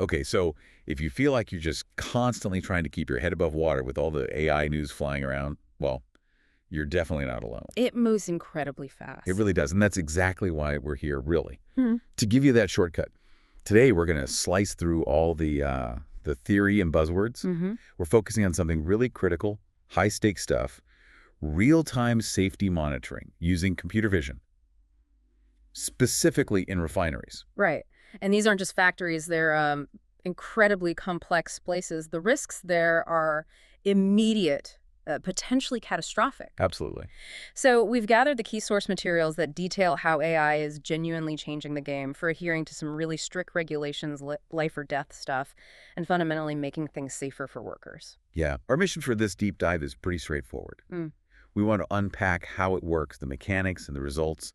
Okay, so if you feel like you're just constantly trying to keep your head above water with all the AI news flying around, well, you're definitely not alone. It moves incredibly It fast. really does, and that's exactly why we're here, really. Hmm. To give you that shortcut, today we're going to slice through all the theory and buzzwords. Mm-hmm. We're focusing on something really critical, high-stakes stuff, real-time safety monitoring using computer vision, specifically in refineries. Right. And these aren't just factories, they're incredibly complex places. The risks there are immediate, potentially catastrophic. Absolutely. So we've gathered the key source materials that detail how AI is genuinely changing the game for adhering to some really strict regulations, life or death stuff, and fundamentally making things safer for workers. Yeah, our mission for this deep dive is pretty straightforward. Mm. We want to unpack how it works, the mechanics and the results,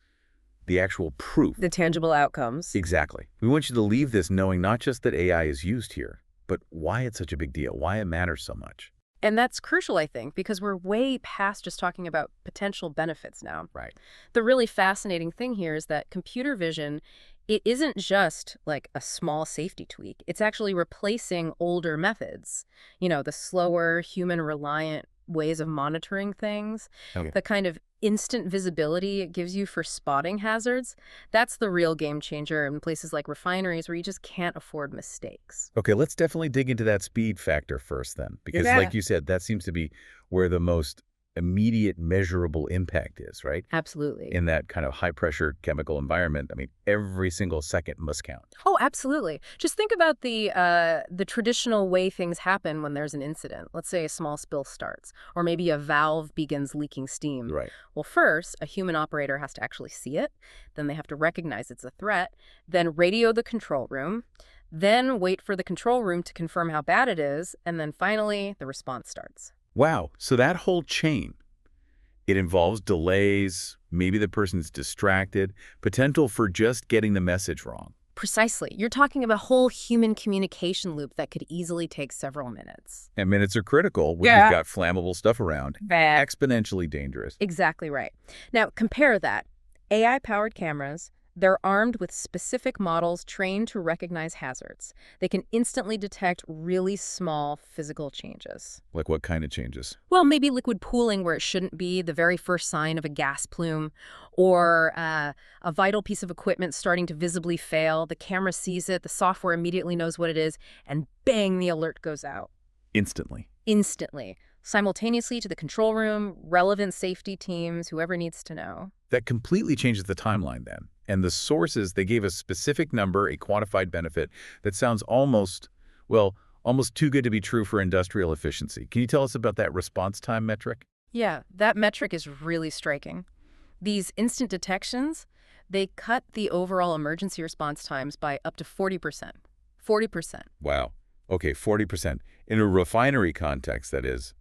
the actual proof. The tangible outcomes. Exactly. We want you to leave this knowing not just that AI is used here, but why it's such a big deal, why it matters so much. And that's crucial, I think, because we're way past just talking about potential benefits now. Right. The really fascinating thing here is that computer vision, it isn't just like a small safety tweak. It's actually replacing older methods. You know, the slower, human-reliant ways of monitoring things, Okay. the kind of instant visibility it gives you for spotting hazards. That's the real game changer in places like refineries where you just can't afford mistakes. Okay, let's definitely dig into that speed factor first then, because Yeah. like you said, that seems to be where the most immediate measurable impact is, right? Absolutely. In that kind of high-pressure chemical environment, I mean, every single second must count. Oh, absolutely. Just think about the traditional way things happen when there's an incident. Let's say a small spill starts, or maybe a valve begins leaking steam. Right. Well, first, a human operator has to actually see it. Then they have to recognize it's a threat. Then radio the control room. Then wait for the control room to confirm how bad it is. And then finally, the response starts. Wow, so that whole chain, it involves delays, maybe the person's distracted, potential for just getting the message wrong. Precisely. You're talking about a whole human communication loop that could easily take several minutes. And minutes are critical when Yeah. you've got flammable stuff around. Exponentially dangerous. Exactly right. Now, compare that. AI-powered cameras, they're armed with specific models trained to recognize hazards. They can instantly detect really small physical changes. Like what kind of changes? Well, maybe liquid pooling where it shouldn't be, the very first sign of a gas plume, or a vital piece of equipment starting to visibly fail. The camera sees it, the software immediately knows what it is, and bang, the alert goes out. Instantly. Instantly. Simultaneously to the control room, relevant safety teams, whoever needs to know. That completely changes the timeline then. And the sources, they gave a specific number, a quantified benefit that sounds almost, well, almost too good to be true for industrial efficiency. Can you tell us about that response time metric? Yeah, that metric is really striking. These instant detections, they cut the overall emergency response times by up to 40%. 40%. Wow. Okay, 40%. In a refinery context, that is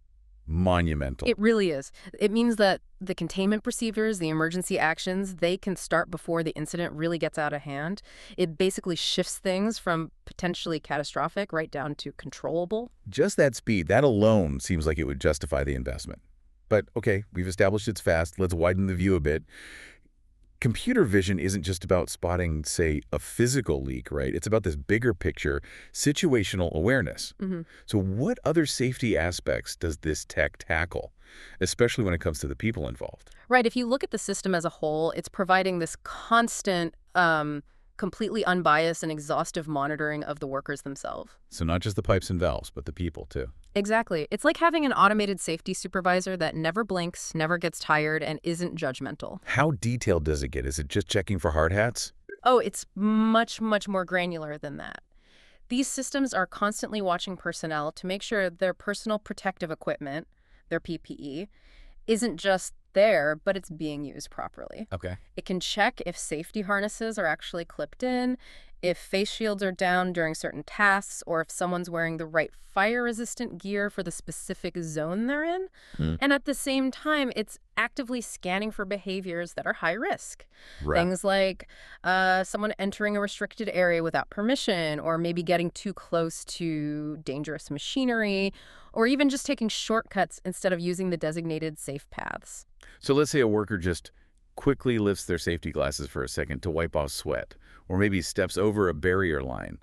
monumental. It really is. It means that the containment procedures, the emergency actions, they can start before the incident really gets out of hand. It basically shifts things from potentially catastrophic right down to controllable. Just that speed, that alone seems like it would justify the investment. But okay, we've established it's fast. Let's widen the view a bit. Computer vision isn't just about spotting, say, a physical leak, right? It's about this bigger picture, situational awareness. Mm-hmm. So what other safety aspects does this tech tackle, especially when it comes to the people involved? Right. If you look at the system as a whole, it's providing this constant, completely unbiased and exhaustive monitoring of the workers themselves. So not just the pipes and valves, but the people too. Exactly. It's like having an automated safety supervisor that never blinks, never gets tired, and isn't judgmental. How detailed does it get? Is it just checking for hard hats? Oh, it's much, much more granular than that. These systems are constantly watching personnel to make sure their personal protective equipment, their PPE, isn't just there, but it's being used properly. Okay. It can check if safety harnesses are actually clipped in, if face shields are down during certain tasks, or if someone's wearing the right fire-resistant gear for the specific zone they're in. And at the same time, it's actively scanning for behaviors that are high risk. Right. Things like someone entering a restricted area without permission, or maybe getting too close to dangerous machinery, or even just taking shortcuts instead of using the designated safe paths. So let's say a worker just quickly lifts their safety glasses for a second to wipe off sweat, or maybe steps over a barrier line.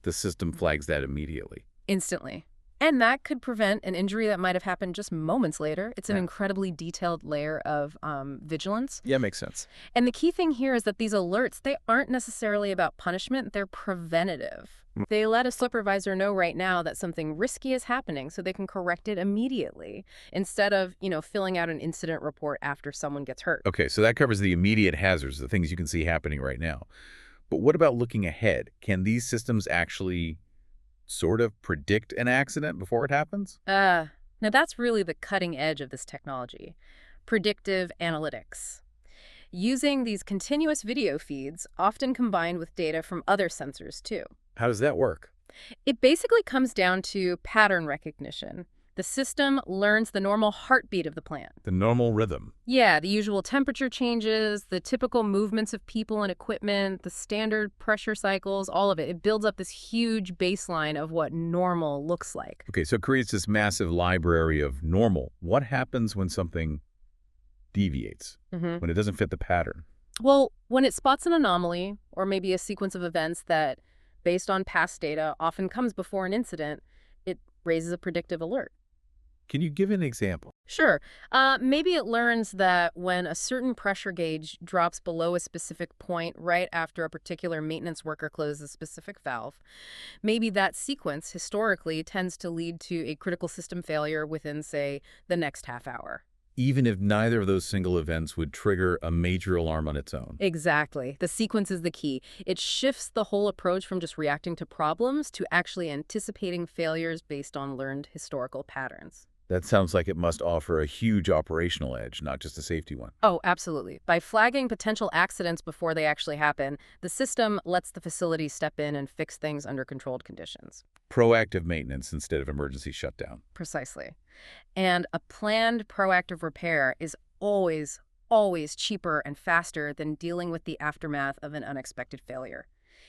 the system flags that immediately. Instantly. And that could prevent an injury that might have happened just moments later. It's an Yeah. incredibly detailed layer of vigilance. Yeah, makes sense. And the key thing here is that these alerts, they aren't necessarily about punishment, they're preventative. They let a supervisor know right now that something risky is happening so they can correct it immediately instead of, filling out an incident report after someone gets hurt. Okay, so that covers the immediate hazards, the things you can see happening right now. But what about looking ahead? Can these systems actually sort of predict an accident before it happens? Now that's really the cutting edge of this technology. Predictive analytics. Using these continuous video feeds, often combined with data from other sensors too. How does that work? It basically comes down to pattern recognition. The system learns the normal heartbeat of the plant. The normal rhythm. Yeah, the usual temperature changes, the typical movements of people and equipment, the standard pressure cycles, all of it. It builds up this huge baseline of what normal looks like. Okay, so it creates this massive library of normal. What happens when something deviates, when it doesn't fit the pattern? Well, when it spots an anomaly, or maybe a sequence of events that, based on past data, often comes before an incident, it raises a predictive alert. Can you give an example? Sure. Maybe it learns that when a certain pressure gauge drops below a specific point right after a particular maintenance worker closes a specific valve, maybe that sequence historically tends to lead to a critical system failure within, say, the next half hour. Even if neither of those single events would trigger a major alarm on its own. Exactly. The sequence is the key. It shifts the whole approach from just reacting to problems to actually anticipating failures based on learned historical patterns. That sounds like it must offer a huge operational edge, not just a safety one. Oh, absolutely. By flagging potential accidents before they actually happen, the system lets the facility step in and fix things under controlled conditions. Proactive maintenance instead of emergency shutdown. Precisely. And a planned proactive repair is always cheaper and faster than dealing with the aftermath of an unexpected failure.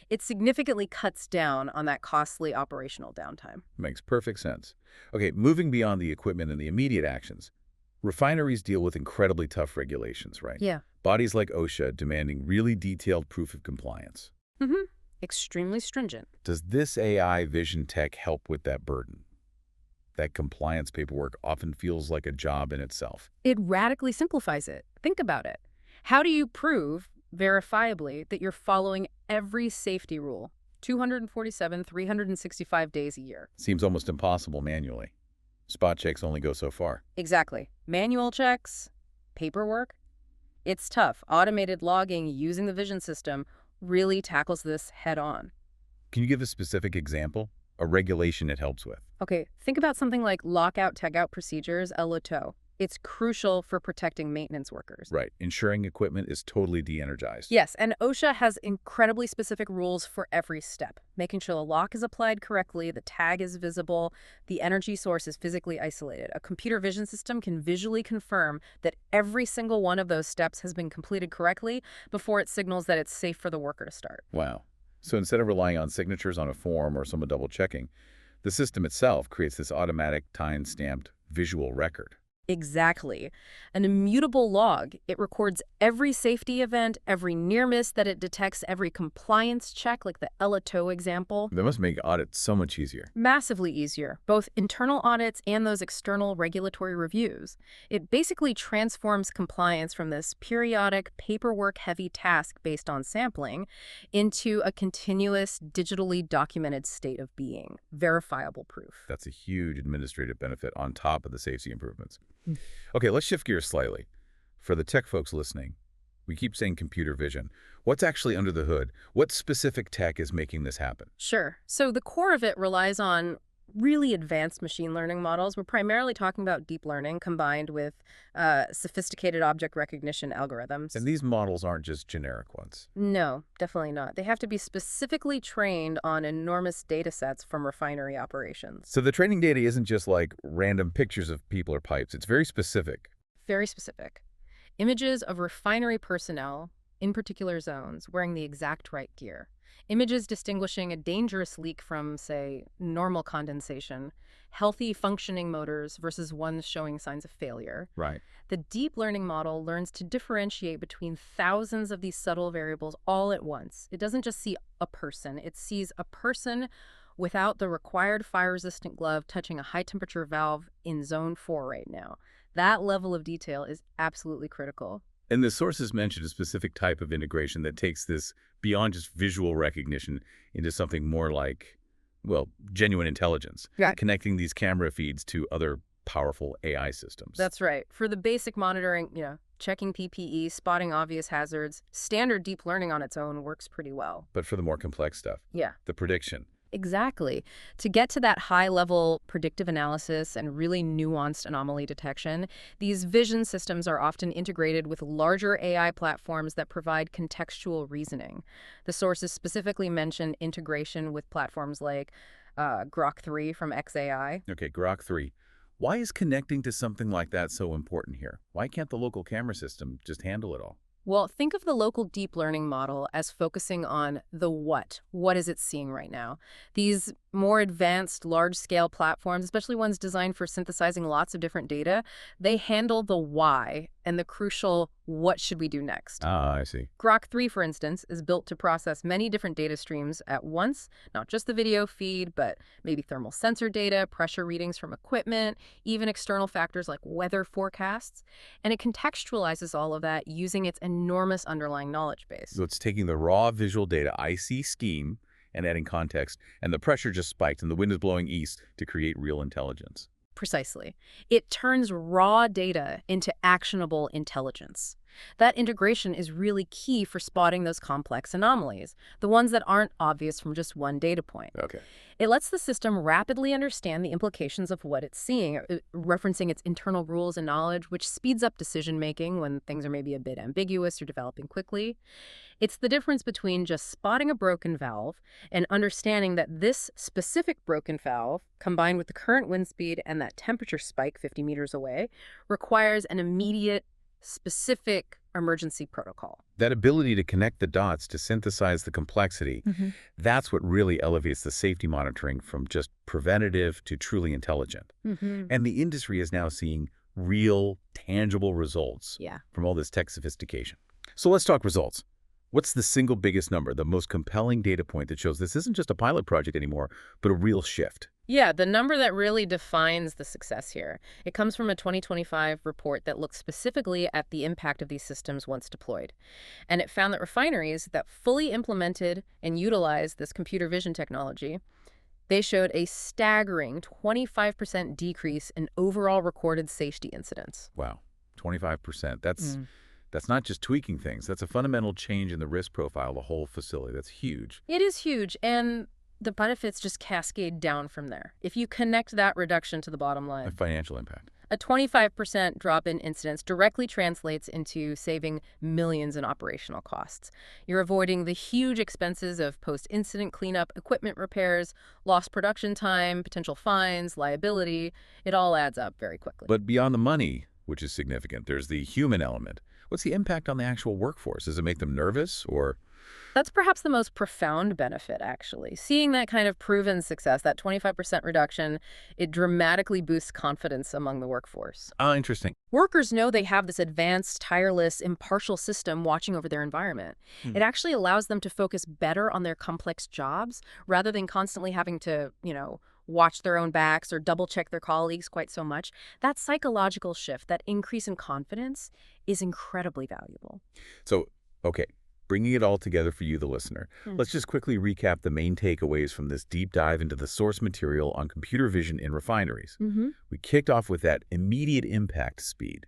It significantly cuts down on that costly operational downtime. Makes perfect sense. Okay, moving beyond the equipment and the immediate actions, refineries deal with incredibly tough regulations, right? Yeah. Bodies like OSHA demanding really detailed proof of compliance. Extremely stringent. Does this AI vision tech help with that burden? That compliance paperwork often feels like a job in itself. It radically simplifies it. Think about it. How do you prove verifiably that you're following every safety rule 247, 365 days a year? Seems almost impossible manually. Spot checks only go so far. Exactly. Manual checks, paperwork. It's tough. Automated logging using the vision system really tackles this head on. Can you give a specific example? A regulation it helps with? Okay, think about something like lockout-tagout procedures, LOTO. It's crucial for protecting maintenance workers. Right. Ensuring equipment is totally de-energized. Yes, and OSHA has incredibly specific rules for every step, making sure the lock is applied correctly, the tag is visible, the energy source is physically isolated. A computer vision system can visually confirm that every single one of those steps has been completed correctly before it signals that it's safe for the worker to start. Wow. So instead of relying on signatures on a form or someone double-checking, the system itself creates this automatic, time-stamped visual record. Exactly. An immutable log. It records every safety event, every near miss that it detects, every compliance check, like the LOTO example. That must make audits so much easier. Massively easier, both internal audits and those external regulatory reviews. It basically transforms compliance from this periodic, paperwork-heavy task based on sampling into a continuous, digitally documented state of being, verifiable proof. That's a huge administrative benefit on top of the safety improvements. Okay, let's shift gears slightly. For the tech folks listening, we keep saying computer vision. What's actually under the hood? What specific tech is making this happen? Sure. So the core of it relies on really advanced machine learning models. We're primarily talking about deep learning combined with sophisticated object recognition algorithms. And these models aren't just generic ones. No, definitely not. They have to be specifically trained on enormous data sets from refinery operations. So the training data isn't just like random pictures of people or pipes. It's very specific. Very specific. Images of refinery personnel in particular zones wearing the exact right gear. Images distinguishing a dangerous leak from, say, normal condensation, healthy functioning motors versus ones showing signs of failure. Right. The deep learning model learns to differentiate between thousands of these subtle variables all at once. It doesn't just see a person, it sees a person without the required fire-resistant glove touching a high-temperature valve in zone 4 right now. That level of detail is absolutely critical. And the sources mentioned a specific type of integration that takes this beyond just visual recognition into something more like, well, genuine intelligence, Yeah. connecting these camera feeds to other powerful AI systems. That's right. For the basic monitoring, checking PPE, spotting obvious hazards, standard deep learning on its own works pretty well. But for the more complex stuff, Yeah. the prediction. Exactly. To get to that high-level predictive analysis and really nuanced anomaly detection, these vision systems are often integrated with larger AI platforms that provide contextual reasoning. The sources specifically mention integration with platforms like Grok 3 from xAI. Okay, Grok 3. Why is connecting to something like that so important here? Why can't the local camera system just handle it all? Well, think of the local deep learning model as focusing on the what. What is it seeing right now? These more advanced, large-scale platforms, especially ones designed for synthesizing lots of different data, they handle the why and the crucial what should we do next. Ah, I see. Grok 3, for instance, is built to process many different data streams at once, not just the video feed, but maybe thermal sensor data, pressure readings from equipment, even external factors like weather forecasts. And it contextualizes all of that using its enormous underlying knowledge base. So it's taking the raw visual data, I see scheme, and adding context, and the pressure just spiked and the wind is blowing east to create real intelligence. Precisely. It turns raw data into actionable intelligence. That integration is really key for spotting those complex anomalies, the ones that aren't obvious from just one data point. Okay. It lets the system rapidly understand the implications of what it's seeing, referencing its internal rules and knowledge, which speeds up decision-making when things are maybe a bit ambiguous or developing quickly. It's the difference between just spotting a broken valve and understanding that this specific broken valve, combined with the current wind speed and that temperature spike 50 meters away, requires an immediate, specific emergency protocol. That ability to connect the dots to synthesize the complexity, that's what really elevates the safety monitoring from just preventative to truly intelligent. And the industry is now seeing real, tangible results from all this tech sophistication. So let's talk results. What's the single biggest number, the most compelling data point that shows this isn't just a pilot project anymore, but a real shift? Yeah, the number that really defines the success here. It comes from a 2025 report that looked specifically at the impact of these systems once deployed. And it found that refineries that fully implemented and utilized this computer vision technology, they showed a staggering 25% decrease in overall recorded safety incidents. Wow, 25%. That's not just tweaking things. That's a fundamental change in the risk profile of the whole facility. That's huge. It is huge, and the benefits just cascade down from there. If you connect that reduction to the bottom line, A financial impact. a 25% drop in incidents directly translates into saving millions in operational costs. You're avoiding the huge expenses of post-incident cleanup, equipment repairs, lost production time, potential fines, liability. It all adds up very quickly. But beyond the money, which is significant, there's the human element. What's the impact on the actual workforce? Does it make them nervous or... That's perhaps the most profound benefit, actually. Seeing that kind of proven success, that 25% reduction, it dramatically boosts confidence among the workforce. Ah, interesting. Workers know they have this advanced, tireless, impartial system watching over their environment. It actually allows them to focus better on their complex jobs rather than constantly having to, watch their own backs or double-check their colleagues quite so much. That psychological shift, that increase in confidence, is incredibly valuable. So, okay. Bringing it all together for you, the listener, let's just quickly recap the main takeaways from this deep dive into the source material on computer vision in refineries. We kicked off with that immediate impact speed,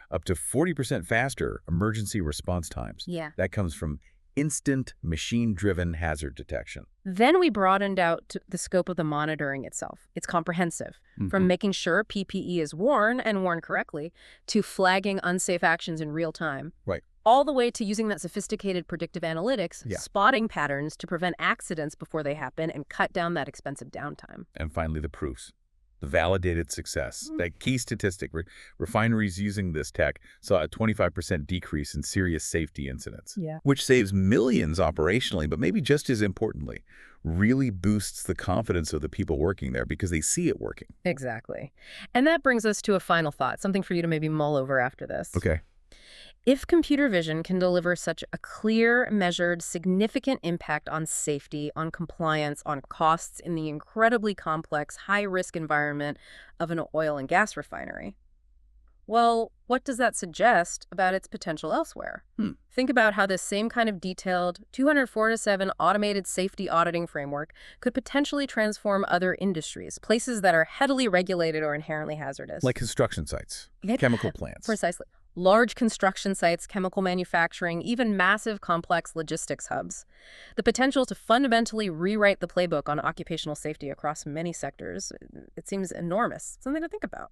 up to 40% faster emergency response times. Yeah. That comes from instant machine-driven hazard detection. Then we broadened out to the scope of the monitoring itself. It's comprehensive, from making sure PPE is worn and worn correctly to flagging unsafe actions in real time. Right. All the way to using that sophisticated predictive analytics, spotting patterns to prevent accidents before they happen and cut down that expensive downtime. And finally, the proofs. the validated success, that key statistic, refineries using this tech saw a 25% decrease in serious safety incidents, Yeah. which saves millions operationally, but maybe just as importantly, really boosts the confidence of the people working there because they see it working. Exactly. And that brings us to a final thought, something for you to maybe mull over after this. Okay. If computer vision can deliver such a clear, measured, significant impact on safety, on compliance, on costs in the incredibly complex, high-risk environment of an oil and gas refinery, well, what does that suggest about its potential elsewhere? Think about how this same kind of detailed 247 automated safety auditing framework could potentially transform other industries, places that are heavily regulated or inherently hazardous. Like construction sites, chemical plants. Precisely. Large construction sites, chemical manufacturing, even massive complex logistics hubs. The potential to fundamentally rewrite the playbook on occupational safety across many sectors, it seems enormous. Something to think about.